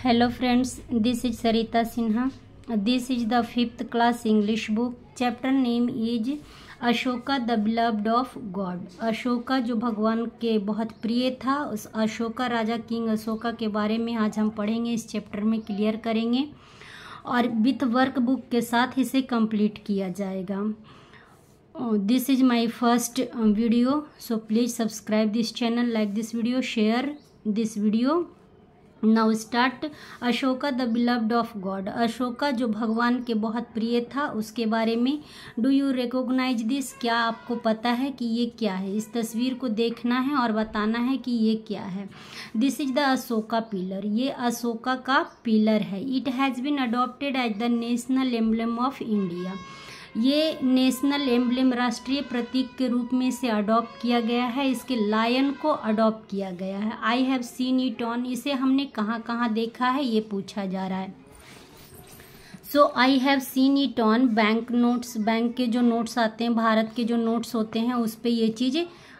Hello friends, this is Sarita Sinha. This is the 5th class English book. Chapter name is Ashoka the beloved of God. Ashoka जो भगवान के बहुत प्रिय था, उस अशोका राजा किंग अशोका के बारे में आज हम पढ़ेंगे, इस चैप्टर में क्लियर करेंगे और विथ वर्क बुक के साथ इसे कंप्लीट किया जाएगा। This is my first video, so please subscribe this channel, like this video, share this video. Now start. Ashoka the beloved of God. Ashoka जो भगवान के बहुत प्रिय था, उसके बारे में। Do you recognise this? क्या आपको पता है कि ये क्या है? इस तस्वीर को देखना है और बताना है कि ये क्या है। This is the Ashoka pillar. ये अशोका का पिलर है। It has been adopted as the national emblem of India. ये नेशनल एम्ब्लेम, राष्ट्रीय प्रतीक के रूप में इसे अडॉप्ट किया गया है। इसके लायन को अडॉप्ट किया गया है। I have seen it on, इसे हमने कहाँ कहाँ देखा है, ये पूछा जा रहा है। So I have seen it on bank notes. Bank के जो नोट्स आते हैं, भारत के जो नोट्स होते हैं, उस पर ये चीज़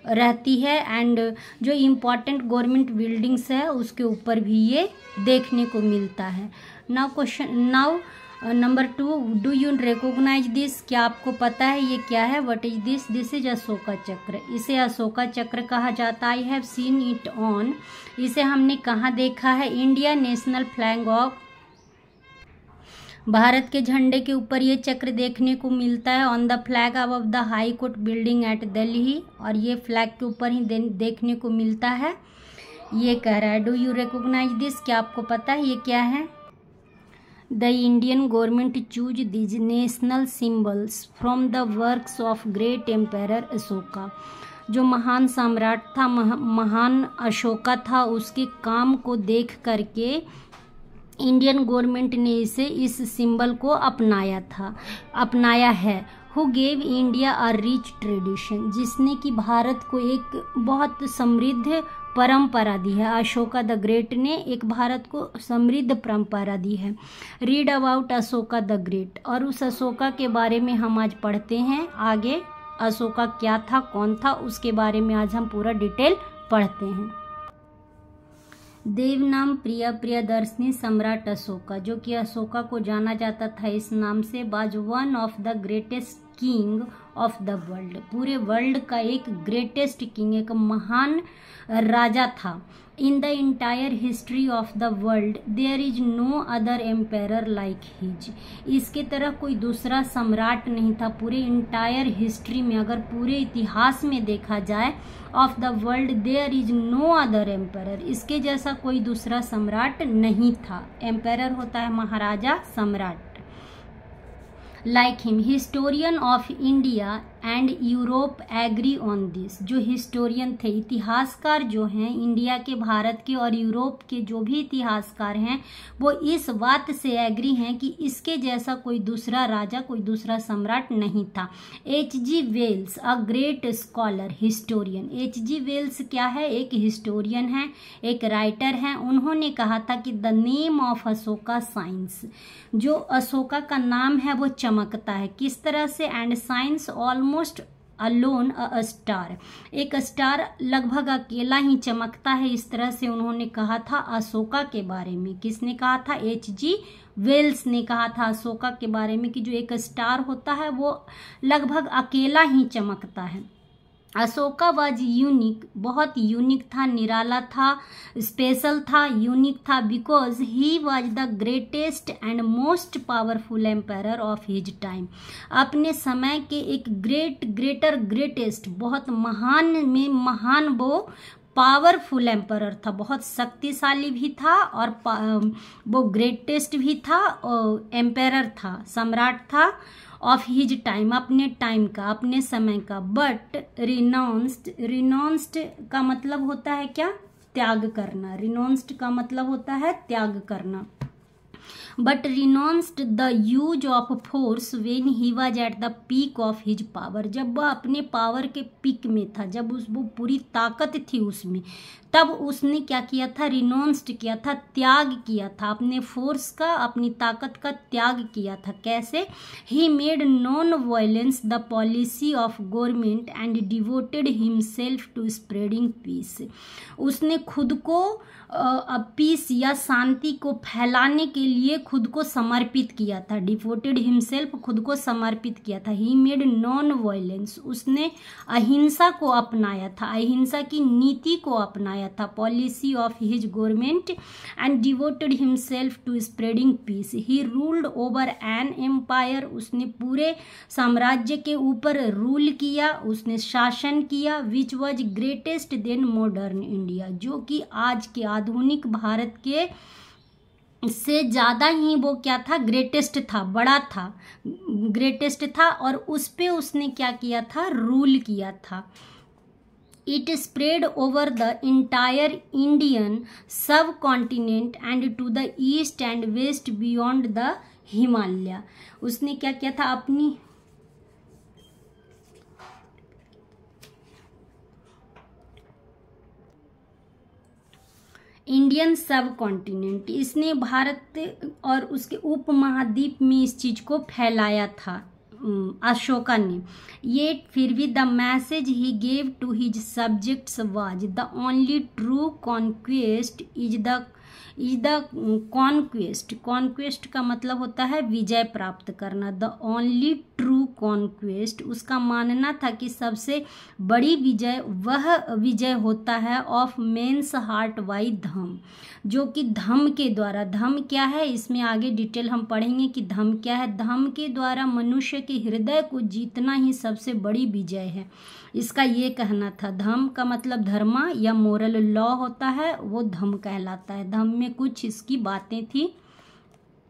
रहती है। एंड जो इम्पॉर्टेंट गवर्नमेंट बिल्डिंग्स है, उसके ऊपर भी ये देखने को मिलता है। Now number 2, do you recognise this? क्या आपको पता है ये क्या है? What is this? This is Ashoka chakra. इसे अशोका चक्र कहा जाता है। I have seen it on, इसे हमने कहाँ देखा है? India national flag of, Bharat के झंडे के ऊपर ये चक्र देखने को मिलता है। On the flag above the high court building at Delhi, और ये फ्लैग के ऊपर ही देखने को मिलता है। ये कह रहा है डू यू रिकॉग्नाइज दिस? क्या आपको पता है ये क्या है? The Indian government choose these national symbols from the works of great emperor Ashoka। जो महान सम्राट था, महान अशोका था, उसके काम को देख करके इंडियन गवर्नमेंट ने इस सिंबल को अपनाया है। Who gave India a rich tradition, जिसने कि भारत को एक बहुत समृद्ध परंपरा दी है। अशोका द ग्रेट ने एक भारत को समृद्ध परंपरा दी है। Read about Ashoka the great, और उस अशोका के बारे में हम आज पढ़ते हैं। आगे अशोका क्या था, कौन था, उसके बारे में आज हम पूरा डिटेल पढ़ते हैं। देव नाम प्रियदर्शनी सम्राट अशोका, जो कि अशोका को जाना जाता था इस नाम से, was one of the greatest king of the world. पूरे वर्ल्ड का एक ग्रेटेस्ट किंग, एक महान राजा था। In the entire history of the world there is no other emperor like his. इसके तरह कोई दूसरा सम्राट नहीं था पूरे इंटायर हिस्ट्री में। अगर पूरे इतिहास में देखा जाए of the world, there is no other emperor, इसके जैसा कोई दूसरा सम्राट नहीं था। एम्पेरर होता है महाराजा, सम्राट। Like him, historian of India and Europe agree on this. जो हिस्टोरियन थे, इतिहासकार जो हैं इंडिया के, भारत के और यूरोप के जो भी इतिहासकार हैं, वो इस बात से एग्री हैं कि इसके जैसा कोई दूसरा राजा, कोई दूसरा सम्राट नहीं था। H.G. Wells, a great scholar, historian. H.G. Wells क्या है? एक हिस्टोरियन है, एक राइटर हैं। उन्होंने कहा था कि the name of Ashoka science, जो अशोका का नाम है वो चमकता है। किस तरह से? And science almost alone a star, एक स्टार लगभग अकेला ही चमकता है। इस तरह से उन्होंने कहा था अशोका के बारे में। किसने कहा था? H.G. वेल्स ने कहा था अशोका के बारे में कि जो एक स्टार होता है वो लगभग अकेला ही चमकता है। अशोका वाज यूनिक, बहुत यूनिक था, निराला था, स्पेशल था, यूनिक था, because he was the greatest and most powerful empire of his time. अपने समय के एक ग्रेटेस्ट, बहुत महान में महान वो पावरफुल एम्पायर था, बहुत शक्तिशाली भी था और वो ग्रेटेस्ट भी था, और एम्पायर था, सम्राट था ऑफ हिज टाइम, अपने टाइम का, अपने समय का। बट रिनाउंस्ड का मतलब होता है क्या? त्याग करना। रिनाउंस्ड का मतलब होता है त्याग करना। but renounced the use of force when he was at the peak of his power। जब वह अपने पावर के पीक में था, जब वो पूरी ताकत थी उसमें, तब उसने क्या किया था, रिनोन्स्ड किया था, त्याग किया था, अपने फोर्स का, अपनी ताकत का त्याग किया था। कैसे? He made non violence the policy of government and devoted himself to spreading peace. उसने खुद को पीस या शांति को फैलाने के लिए खुद को समर्पित किया था। डिवोटेड हिमसेल्फ, खुद को समर्पित किया था। ही मेड नॉन वायलेंस, उसने अहिंसा को अपनाया था, अहिंसा की नीति को अपनाया था, policy of his government, and devoted himself to spreading peace. He ruled over an empire, उसने पूरे साम्राज्य के ऊपर रूल किया, उसने शासन किया, which was greatest than modern India, जो कि आज के आधुनिक भारत के से ज़्यादा ही वो क्या था, ग्रेटेस्ट था, बड़ा था, ग्रेटेस्ट था, और उस पे उसने क्या किया था, रूल किया था। It spread over the entire Indian subcontinent and to the east and west beyond the Himalaya। उसने क्या किया था, अपनी इंडियन सब कॉन्टिनेंट, इसने भारत और उसके उपमहाद्वीप में इस चीज को फैलाया था अशोका ने। ये फिर भी the message he gave to his subjects was the only true conquest is the conquest. Conquest का मतलब होता है विजय प्राप्त करना। द ओनली ट्रू कॉन्क्वेस्ट, उसका मानना था कि सबसे बड़ी विजय वह विजय होता है ऑफ मेन्स हार्ट बाई धम, जो कि धम के द्वारा, धम क्या है इसमें आगे डिटेल हम पढ़ेंगे कि धम क्या है। धम के द्वारा मनुष्य के हृदय को जीतना ही सबसे बड़ी विजय है, इसका ये कहना था। धम का मतलब धर्मा या मोरल लॉ होता है, वो धम कहलाता है। धम में कुछ इसकी बातें थी,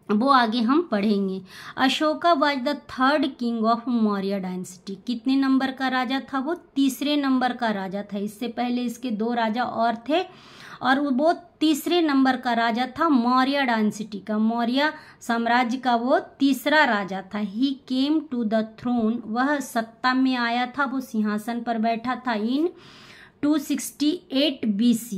वो आगे हम पढ़ेंगे। Ashoka was the third king of Maurya dynasty. कितने नंबर का राजा था वो? तीसरे नंबर का राजा था। इससे पहले इसके 2 राजा और थे, और वो तीसरे नंबर का राजा था मौर्य डायनेस्टी का, मौर्य साम्राज्य का वो तीसरा राजा था। ही केम टू द थ्रोन, वह सत्ता में आया था, वो सिंहासन पर बैठा था इन 268 BC,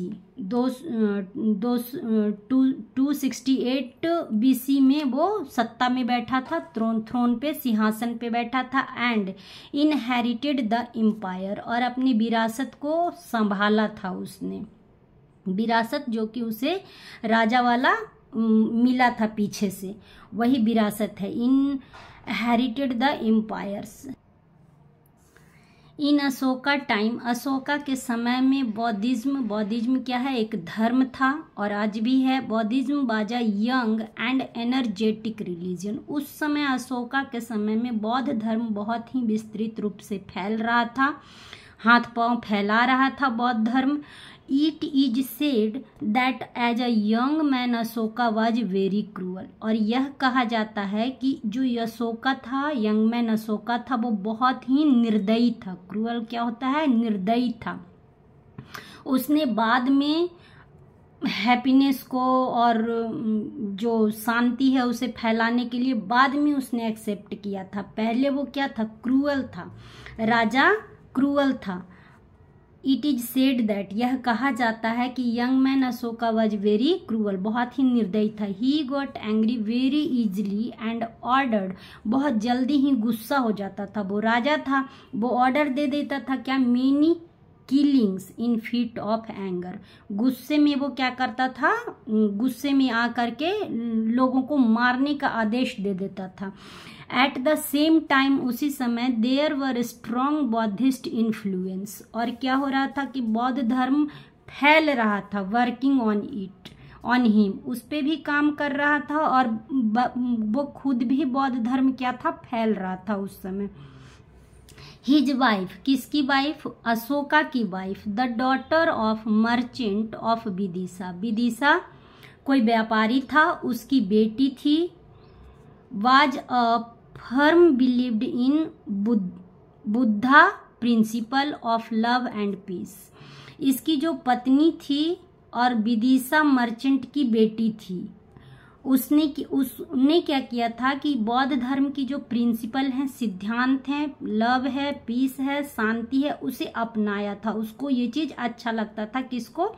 268 BC में वो सत्ता में बैठा था, थ्रोन पे, सिंहासन पे बैठा था। एंड इनहेरिटेड द एम्पायर, और अपनी विरासत को संभाला था उसने। विरासत जो कि उसे राजा वाला मिला था पीछे से, वही विरासत है। Inherited the empires in Ashoka time, Ashoka के समय में बौद्धिज्म क्या है, एक धर्म था और आज भी है। बौद्धिज्म was a young and energetic religion. उस समय अशोका के समय में बौद्ध धर्म बहुत ही विस्तृत रूप से फैल रहा था, हाथ पांव फैला रहा था बौद्ध धर्म। It is said that as a young man Ashoka was very cruel, और यह कहा जाता है कि जो अशोका था, यंग मैन अशोका था, वो बहुत ही निर्दयी था। क्रूअल क्या होता है? निर्दयी था। उसने बाद में हैप्पीनेस को और जो शांति है उसे फैलाने के लिए बाद में उसने एक्सेप्ट किया था। पहले वो क्या था? क्रूअल था, राजा क्रूअल था। इट इज सेड दैट, यह कहा जाता है कि young man Ashoka was very cruel, बहुत ही निर्दयी था। He got angry very easily and ordered, बहुत जल्दी ही गुस्सा हो जाता था। वो राजा था, वो ऑर्डर दे देता था क्या? Many killings in fit of anger. गुस्से में वो क्या करता था? गुस्से में आकर के लोगों को मारने का आदेश दे देता था। एट द सेम टाइम, उसी समय there were strong Buddhist influence, और क्या हो रहा था कि बौद्ध धर्म फैल रहा था। वर्किंग ऑन हिम, उस पे भी काम कर रहा था, और वो खुद भी बौद्ध धर्म क्या था? फैल रहा था उस समय। हिज वाइफ, किसकी वाइफ? अशोका की wife. The daughter of merchant of Vidisha, Vidisha कोई व्यापारी था, उसकी बेटी थी। Was a firm believed in Buddha principle of love and peace. इसकी जो पत्नी थी और विदिशा मर्चेंट की बेटी थी, उसने क्या किया था कि बौद्ध धर्म की जो प्रिंसिपल हैं, सिद्धांत हैं, लव है, पीस है, शांति है, उसे अपनाया था। उसको ये चीज अच्छा लगता था। किसको?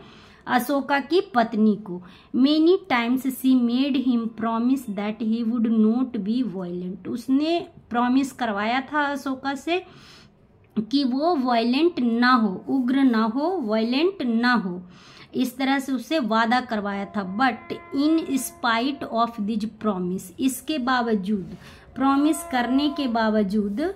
अशोका की पत्नी को। Many times C made him promise that he would not be violent. उसने प्रॉमिस करवाया था अशोका से कि वो वायलेंट ना हो, उग्र ना हो, वायलेंट ना हो, इस तरह से उससे वादा करवाया था। But in spite of this promise, इसके बावजूद, प्रॉमिस करने के बावजूद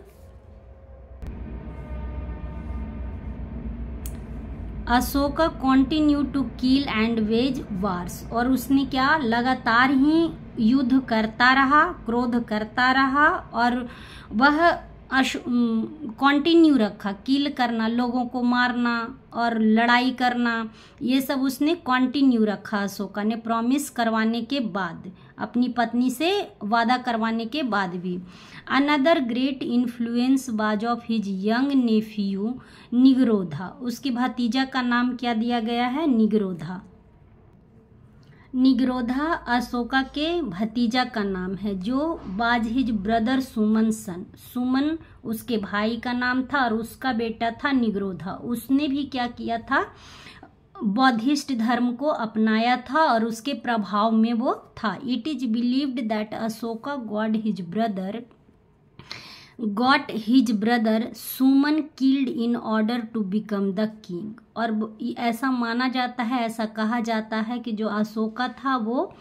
Ashoka continue to kill and wage wars, और उसने क्या लगातार ही युद्ध करता रहा, क्रोध करता रहा, और वह कंटिन्यू रखा। किल करना, लोगों को मारना और लड़ाई करना, ये सब उसने कंटिन्यू रखा अशोका ने, प्रॉमिस करवाने के बाद, अपनी पत्नी से वादा करवाने के बाद भी। Another great influence was of his young nephew Nigrodha. उसके भतीजा का नाम क्या दिया गया है? निगरोधा। निगरोधा अशोका के भतीजा का नाम है, जो वाज हिज ब्रदर सुमन सन। सुमन उसके भाई का नाम था और उसका बेटा था निगरोधा। उसने भी क्या किया था? बौद्धिस्ट धर्म को अपनाया था और उसके प्रभाव में वो था। It is believed that Ashoka got his brother Suman killed in order to become the king. और ऐसा माना जाता है, ऐसा कहा जाता है कि जो अशोका था वो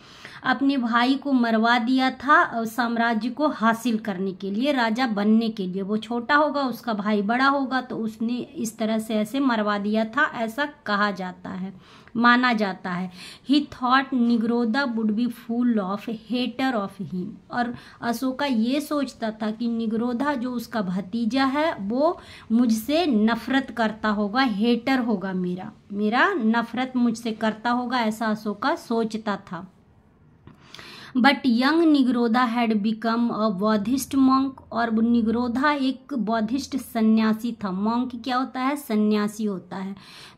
अपने भाई को मरवा दिया था साम्राज्य को हासिल करने के लिए, राजा बनने के लिए। वो छोटा होगा, उसका भाई बड़ा होगा, तो उसने इस तरह से ऐसे मरवा दिया था, ऐसा कहा जाता है, माना जाता है। He thought Nigrodha would be full of hater of him. और अशोका ये सोचता था कि निगरोधा जो उसका भतीजा है वो मुझसे नफरत करता होगा, हेटर होगा, मेरा नफरत मुझसे करता होगा, ऐसा अशोका सोचता था। But young Nigrodha had become a Buddhist monk. और निगरोधा एक बौद्धिस्ट सन्यासी था। मॉन्क क्या होता है? सन्यासी होता है।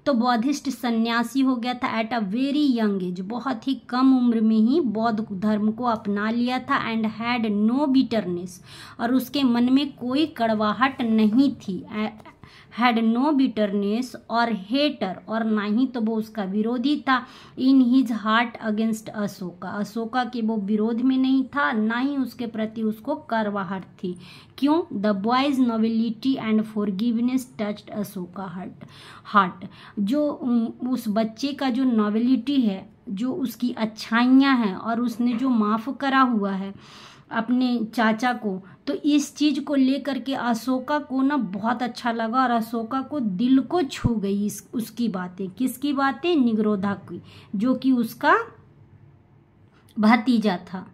तो बौद्धिस्ट सन्यासी हो गया था at a very young age. बहुत ही कम उम्र में ही बौद्ध धर्म को अपना लिया था। एंड हैड नो बिटरनेस, और उसके मन में कोई कड़वाहट नहीं थी। हैड नो बिटरनेस और हेटर, और ना ही तो वो उसका विरोधी था। In his heart against Ashoka, Ashoka के वो विरोध में नहीं था, ना ही उसके प्रति उसको करवाहट थी। क्यों? The boys nobility and forgiveness touched Ashoka heart. जो उस बच्चे का जो नोबिलिटी है, जो उसकी अच्छाइयाँ हैं, और उसने जो माफ़ करा हुआ है अपने चाचा को, तो इस चीज को लेकर के अशोका को ना बहुत अच्छा लगा, और अशोका को दिल को छू गई उसकी बातें। किसकी बातें? निगरोधा की, जो कि उसका भतीजा था।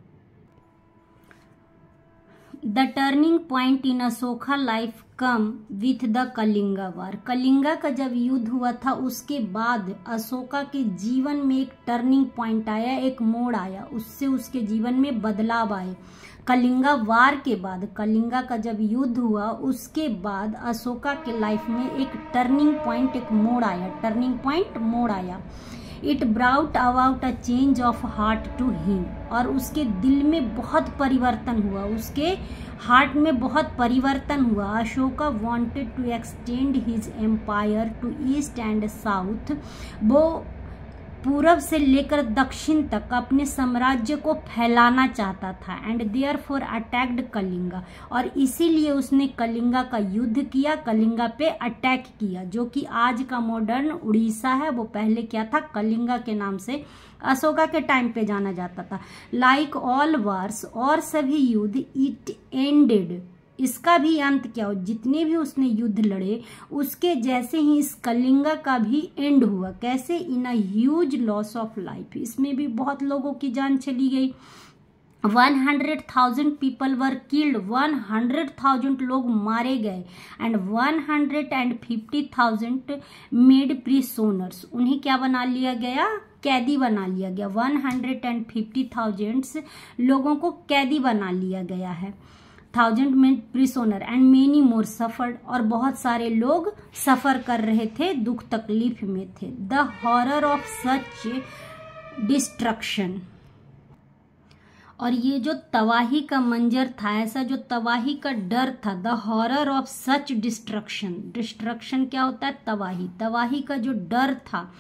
The turning point in Ashoka life came with the Kalinga war. Kalinga का जब युद्ध हुआ था उसके बाद अशोका के जीवन में एक टर्निंग पॉइंट आया, एक मोड़ आया, उससे उसके जीवन में बदलाव आए। कलिंगा वार के बाद, कलिंगा का जब युद्ध हुआ उसके बाद अशोका के लाइफ में एक टर्निंग पॉइंट, एक मोड़ आया, टर्निंग पॉइंट मोड़ आया। It brought about a change of heart to him. और उसके दिल में बहुत परिवर्तन हुआ, उसके हार्ट में बहुत परिवर्तन हुआ। Ashoka wanted to extend his empire to east and south. वो पूरब से लेकर दक्षिण तक अपने साम्राज्य को फैलाना चाहता था। एंड देयरफॉर अटैक्ड कलिंगा, और इसीलिए उसने कलिंगा का युद्ध किया, कलिंगा पे अटैक किया, जो कि आज का मॉडर्न उड़ीसा है। वो पहले क्या था? कलिंगा के नाम से अशोका के टाइम पे जाना जाता था। लाइक ऑल वार्स, और सभी युद्ध, इट एंडेड, इसका भी अंत क्या हो, जितने भी उसने युद्ध लड़े उसके जैसे ही इस कलिंगा का भी एंड हुआ। कैसे? In a huge loss of life, इसमें भी बहुत लोगों की जान चली गई। 100,000 पीपल वर किल्ड, 100,000 लोग मारे गए। एंड 150,000 मेड प्रिसोनर्स, उन्हें क्या बना लिया गया? कैदी बना लिया गया। 150,000 लोगों को कैदी बना लिया गया है। 1000 में प्रिसोनर एंड मेनी मोर सफर्ड, और बहुत सारे लोग सफर कर रहे थे, दुख तकलीफ में थे। The horror of such destruction, और ये जो तबाही का मंजर था, ऐसा जो तबाही का डर था, the horror of such destruction, destruction क्या होता है, तबाही, तबाही का जो डर था,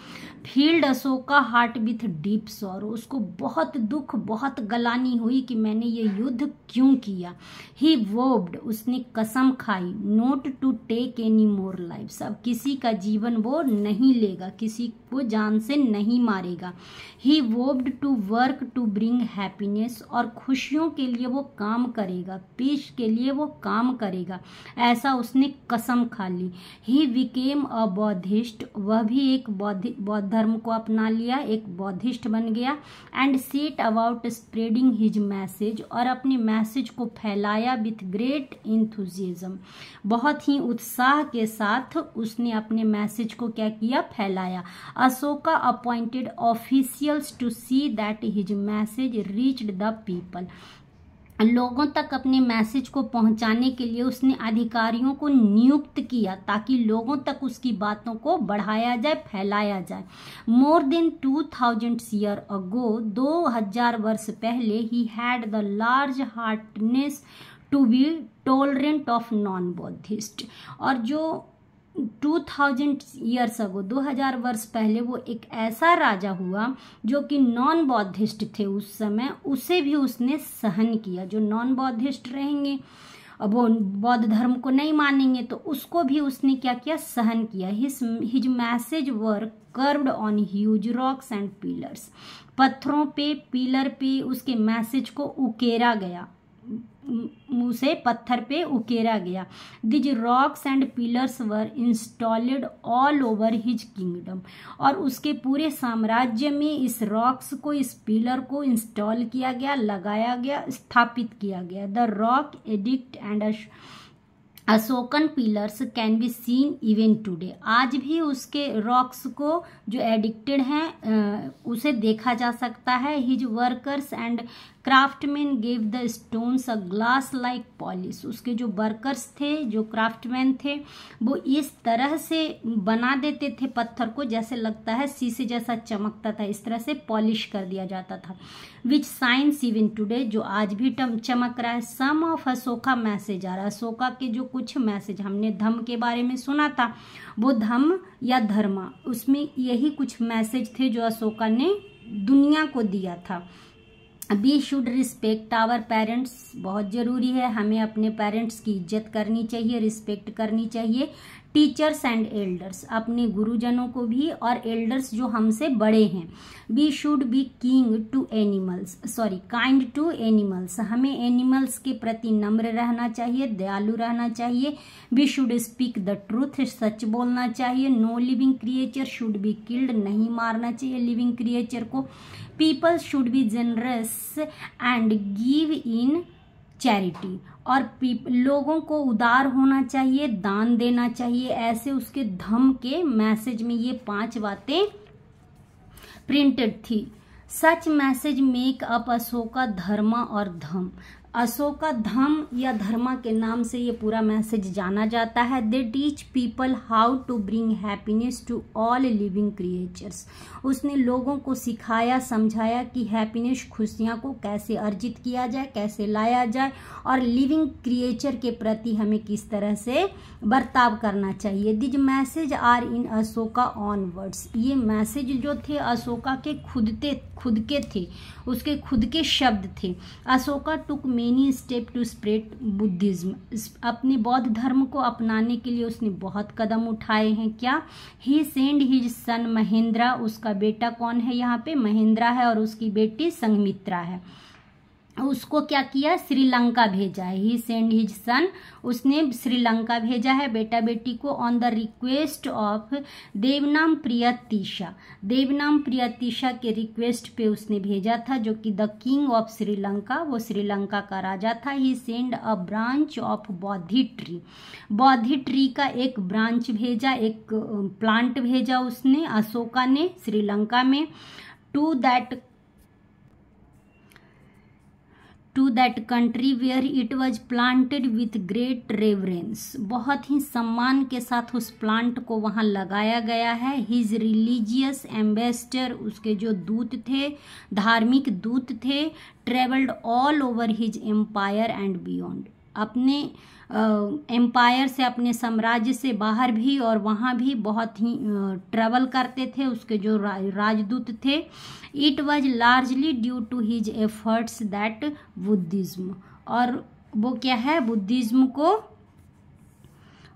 field Ashoka heart with deep sorrow, उसको बहुत दुख, बहुत गलानी हुई कि मैंने ये युद्ध क्यों किया। ही वोब्ड, उसने कसम खाई, not to take any more lives, अब किसी का जीवन वो नहीं लेगा, किसी को जान से नहीं मारेगा। He vowed to work to bring happiness, और खुशियों के लिए वो काम करेगा, पीस के लिए वो काम करेगा, ऐसा उसने कसम खा ली। ही बिकेम अ बौद्धिस्ट, वह भी एक बौद्ध धर्म को अपना लिया, एक बौद्धिस्ट बन गया। And set about spreading his message, और अपने मैसेज को फैलाया विथ ग्रेट इंथुजियाज्म, बहुत ही उत्साह के साथ उसने अपने मैसेज को क्या किया, फैलाया। Ashoka appointed officials to see that his message reached the people, लोगों तक अपने मैसेज को पहुंचाने के लिए उसने अधिकारियों को नियुक्त किया ताकि लोगों तक उसकी बातों को बढ़ाया जाए, फैलाया जाए। मोर देन 2000 ईयर अगो, 2000 वर्ष पहले, he had the large heartedness to be tolerant of non Buddhist, और जो 2000 ईयर्स अगो, 2000 वर्ष पहले, वो एक ऐसा राजा हुआ जो कि नॉन बौद्धिस्ट थे उस समय, उसे भी उसने सहन किया। जो नॉन बौद्धिस्ट रहेंगे, अब वो बौद्ध धर्म को नहीं मानेंगे, तो उसको भी उसने क्या किया, सहन किया। His message were curved on huge rocks and pillars, पत्थरों पे, पिलर पे उसके मैसेज को उकेरा गया, उसे पत्थर पे उकेरा गया। These rocks and pillars were installed all over his kingdom, और उसके पूरे साम्राज्य में इस रॉक्स को, इस पिलर को इंस्टॉल किया गया, लगाया गया, स्थापित किया गया। The rock edict and Ashokan pillars can be seen even today, आज भी उसके रॉक्स को जो एडिक्टेड हैं उसे देखा जा सकता है। His workers and craftsman gave the stones a glass like polish, उसके जो वर्कर्स थे, जो क्राफ्टमैन थे, वो इस तरह से बना देते थे पत्थर को जैसे लगता है शीशे जैसा चमकता था, इस तरह से पॉलिश कर दिया जाता था। विच साइंस इवन टुडे, जो आज भी चमक रहा है। सम ऑफ अशोका मैसेज, आ रहा अशोका के जो कुछ मैसेज, हमने धम्म के बारे में सुना था, वो धम्म या धर्मा, उसमें यही कुछ मैसेज थे जो अशोका ने दुनिया को दिया था। We should respect our parents, बहुत ज़रूरी है, हमें अपने पेरेंट्स की इज्जत करनी चाहिए, रिस्पेक्ट करनी चाहिए। टीचर्स एंड एल्डर्स, अपने गुरुजनों को भी, और एल्डर्स जो हमसे बड़े हैं। We should be kind to animals, हमें एनिमल्स के प्रति नम्र रहना चाहिए, दयालु रहना चाहिए। We should speak the truth, सच बोलना चाहिए। No living creature should be killed, नहीं मारना चाहिए लिविंग क्रिएचर को। People should be generous and give in charity, और लोगों को उदार होना चाहिए, दान देना चाहिए। ऐसे उसके धम्म के मैसेज में ये 5 बातें प्रिंटेड थी। सच मैसेज मेक अप अशोका धर्मा और धम, अशोका धम्म या धर्मा के नाम से ये पूरा मैसेज जाना जाता है। They teach people how to bring happiness to all living creatures, उसने लोगों को सिखाया, समझाया कि हैप्पीनेस, खुशियाँ को कैसे अर्जित किया जाए, कैसे लाया जाए, और लिविंग क्रिएचर के प्रति हमें किस तरह से बर्ताव करना चाहिए। These messages are in Ashoka on words, ये मैसेज जो थे अशोका के खुद के थे, उसके खुद के शब्द थे। Ashoka took many step to spread Buddhism, अपने बौद्ध धर्म को अपनाने के लिए उसने बहुत कदम उठाए हैं। क्या? ही सेंड हिज सन महेंद्रा, उसका बेटा कौन है यहाँ पे? महेंद्रा है, और उसकी बेटी संघमित्रा है। उसको क्या किया? श्रीलंका भेजा है। ही सेंड हिज सन, उसने श्रीलंका भेजा है बेटा बेटी को। ऑन द रिक्वेस्ट ऑफ देवनाम प्रियतीशा, देवनाम प्रियतीशा के रिक्वेस्ट पे उसने भेजा था, जो कि द किंग ऑफ श्रीलंका, वो श्रीलंका का राजा था। He send a branch of Bodhi tree, Bodhi tree का एक ब्रांच भेजा, एक प्लांट भेजा उसने, अशोका ने, श्रीलंका में। To that country where it was planted with great reverence. बहुत ही सम्मान के साथ उस प्लांट को वहाँ लगाया गया है। हिज रिलीजियस एम्बेसडर, उसके जो दूत थे, धार्मिक दूत थे, travelled all over his empire and beyond, अपने एम्पायर से, अपने साम्राज्य से बाहर भी और वहाँ भी बहुत ही ट्रेवल करते थे उसके जो राजदूत थे। It was largely due to his efforts that Buddhism, और वो क्या है,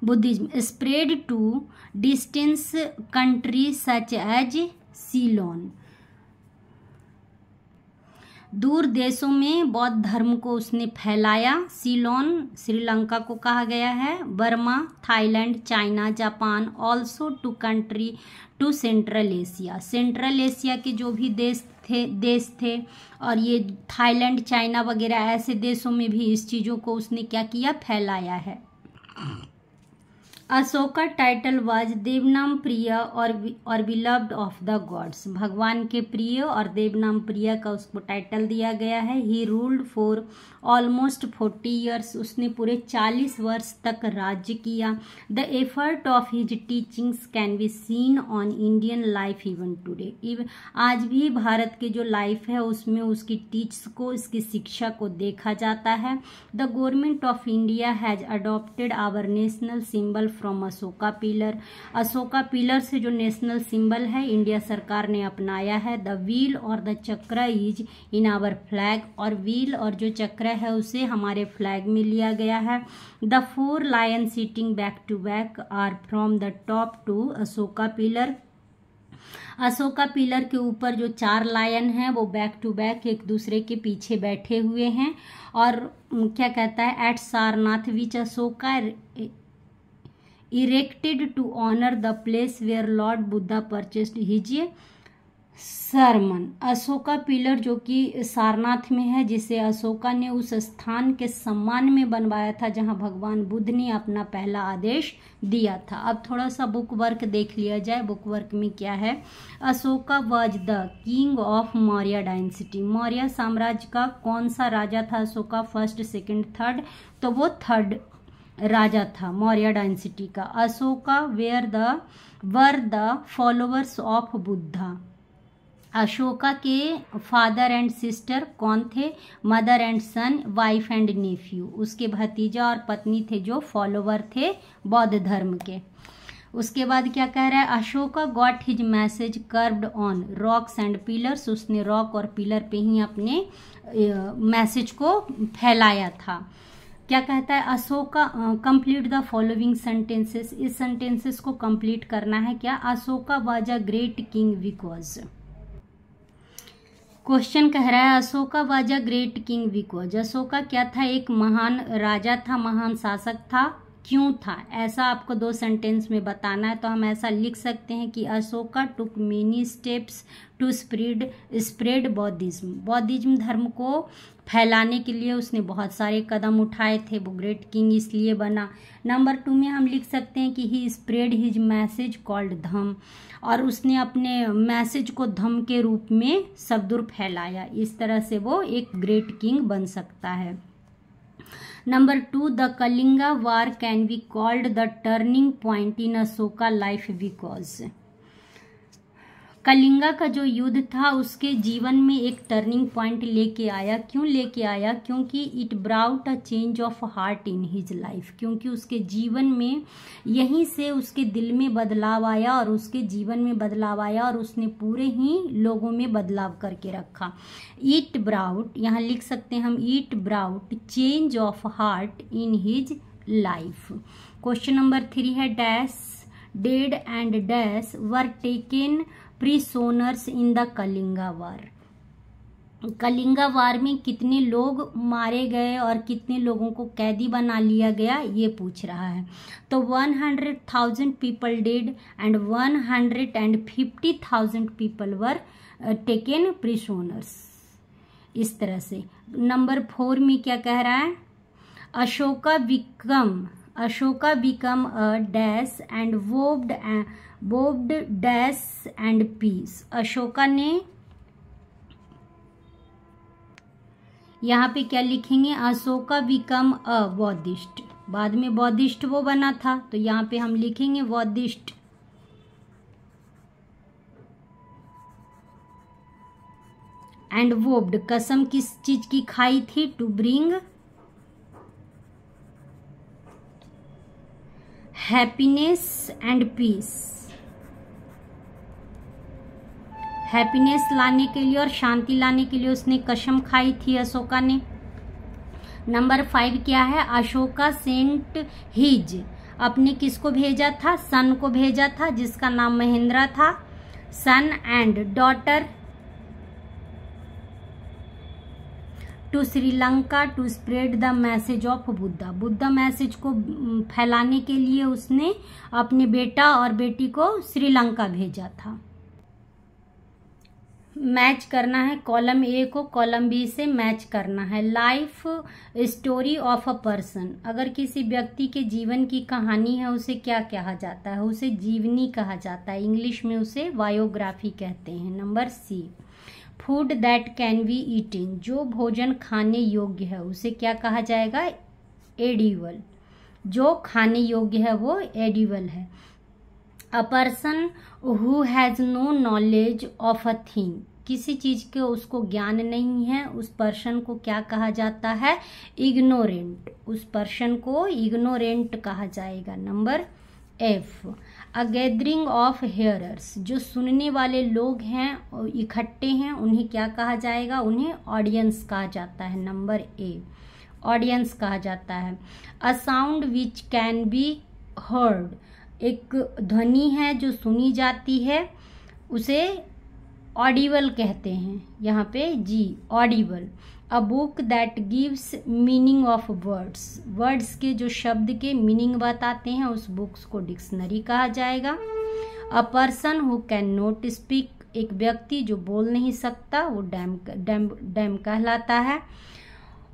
Buddhism spread to distance country such as Ceylon. दूर देशों में बौद्ध धर्म को उसने फैलाया। सीलोन श्रीलंका को कहा गया है, Burma, Thailand, China, Japan, also to country to Central Asia. Central Asia के जो भी देश थे और ये थाईलैंड, चाइना वगैरह ऐसे देशों में भी इस चीज़ों को उसने क्या किया, फैलाया है। अशोका टाइटल वाज देवनाम प्रिय और बिलव्ड ऑफ द गॉड्स। भगवान के प्रिय और देवनाम प्रिय का उसको टाइटल दिया गया है। He ruled for almost 40 years, उसने पूरे 40 वर्ष तक राज्य किया। The effort of his teachings can be seen on Indian life even today. आज भी भारत के जो लाइफ है उसमें उसकी टीच को, इसकी शिक्षा को देखा जाता है। The government of India has adopted our national symbol from Ashoka pillar. Ashoka pillar से जो नेशनल सिंबल है इंडिया सरकार ने अपनाया है। द व्हील और द चक्र इज इन आवर फ्लैग, और व्हील और जो चक्र है उसे हमारे फ्लैग में लिया गया है। The 4 lion sitting back to back are from the top to Ashoka pillar. Ashoka pillar के ऊपर जो 4 लायन हैं वो बैक टू बैक एक दूसरे के पीछे बैठे हुए हैं। और क्या कहता है, at Sarnath which Ashoka erected to honour the place where Lord Buddha preached his sermon. Ashoka pillar जो कि सारनाथ में है, जिसे अशोका ने उस स्थान के सम्मान में बनवाया था जहां भगवान बुद्ध ने अपना पहला आदेश दिया था। अब थोड़ा सा बुक वर्क देख लिया जाए। बुक वर्क में क्या है, Ashoka was the king of Maurya dynasty. Maurya साम्राज्य का कौन सा राजा था अशोका, फर्स्ट, सेकंड, थर्ड, तो वो थर्ड राजा था मौर्य डायनेस्टी का। Ashoka were the followers of Buddha. Ashoka के फादर एंड सिस्टर कौन थे, mother and son, wife and nephew. उसके भतीजा और पत्नी थे जो फॉलोवर थे बौद्ध धर्म के। उसके बाद क्या कह रहा है, Ashoka got his message curved on rocks and pillars. उसने रॉक और पिलर पे ही अपने मैसेज को फैलाया था। क्या कहता है, Ashoka complete the following sentences. इस सेंटेंसेस को कंप्लीट करना है। क्या, Ashoka was a great king because. Question कह रहा है Ashoka was a great king because. Ashoka क्या था, एक महान राजा था, महान शासक था। क्यों था, ऐसा आपको 2 सेंटेंस में बताना है। तो हम ऐसा लिख सकते हैं कि Ashoka took many steps to spread Buddhism. Buddhism धर्म को फैलाने के लिए उसने बहुत सारे कदम उठाए थे। वो ग्रेट किंग इसलिए बना। नंबर 2 में हम लिख सकते हैं कि ही स्प्रेड हिज मैसेज कॉल्ड धम्म, और उसने अपने मैसेज को धम्म के रूप में सबदूर फैलाया। इस तरह से वो एक ग्रेट किंग बन सकता है। Number 2, the Kalinga war can be called the turning point in Ashoka life because. Kalinga का जो युद्ध था उसके जीवन में एक टर्निंग पॉइंट लेके आया। क्यों लेके आया, क्योंकि it brought a change of heart in his life. क्योंकि उसके जीवन में यहीं से उसके दिल में बदलाव आया और उसके जीवन में बदलाव आया और उसने पूरे ही लोगों में बदलाव करके रखा। इट ब्राउट, यहाँ लिख सकते हैं हम, it brought change of heart in his life. Question number 3 है, dash dead and dash were taken prisoners in the Kalinga war. Kalinga war में कितने लोग मारे गए और कितने लोगों को कैदी बना लिया गया, ये पूछ रहा है। तो 100,000 people dead and 150,000 people were taken prisoners. इस तरह से। नंबर 4 में क्या कह रहा है, Ashoka become a dash and vowed dash and peace. Ashoka ने यहाँ पे क्या लिखेंगे, अशोका बिकम अ बौद्धिस्ट, बाद में बौद्धिस्ट वो बना था, तो यहाँ पे हम लिखेंगे बौद्धिस्ट। एंड वोब्ड, कसम किस चीज की खाई थी, to bring happiness and peace, happiness लाने के लिए और शांति लाने के लिए उसने कसम खाई थी अशोका ने। नंबर 5 क्या है, अशोका सेंट हिज, अपने किसको भेजा था, सन को भेजा था जिसका नाम महेंद्र था, son and daughter to Sri Lanka to spread the message of Buddha, Buddha message को फैलाने के लिए उसने अपने बेटा और बेटी को श्रीलंका भेजा था। मैच करना है, कॉलम ए को कॉलम बी से मैच करना है। Life story of a person, अगर किसी व्यक्ति के जीवन की कहानी है उसे क्या कहा जाता है, उसे जीवनी कहा जाता है, इंग्लिश में उसे बायोग्राफी कहते हैं। Number C, food that can be eating, जो भोजन खाने योग्य है उसे क्या कहा जाएगा, एडिबल, जो खाने योग्य है वो एडिबल है। A person who has no knowledge of a thing, किसी चीज के उसको ज्ञान नहीं है, उस पर्सन को क्या कहा जाता है, इग्नोरेंट, उस पर्सन को इग्नोरेंट कहा जाएगा। Number F, a gathering of hearers, जो सुनने वाले लोग हैं इकट्ठे हैं उन्हें क्या कहा जाएगा, उन्हें ऑडियंस कहा जाता है। नंबर ए, ऑडियंस कहा जाता है। A sound which can be heard, एक ध्वनि है जो सुनी जाती है उसे ऑडिबल कहते हैं, यहाँ पे G, audible. A book that gives meaning of words, words के जो शब्द के मीनिंग बताते हैं उस बुक्स को डिक्शनरी कहा जाएगा। अ person who can not speak, एक व्यक्ति जो बोल नहीं सकता वो डैम कहलाता है।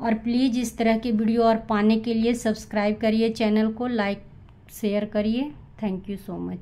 और प्लीज़ इस तरह के वीडियो और पाने के लिए सब्सक्राइब करिए चैनल को, लाइक शेयर करिए। Thank you so much.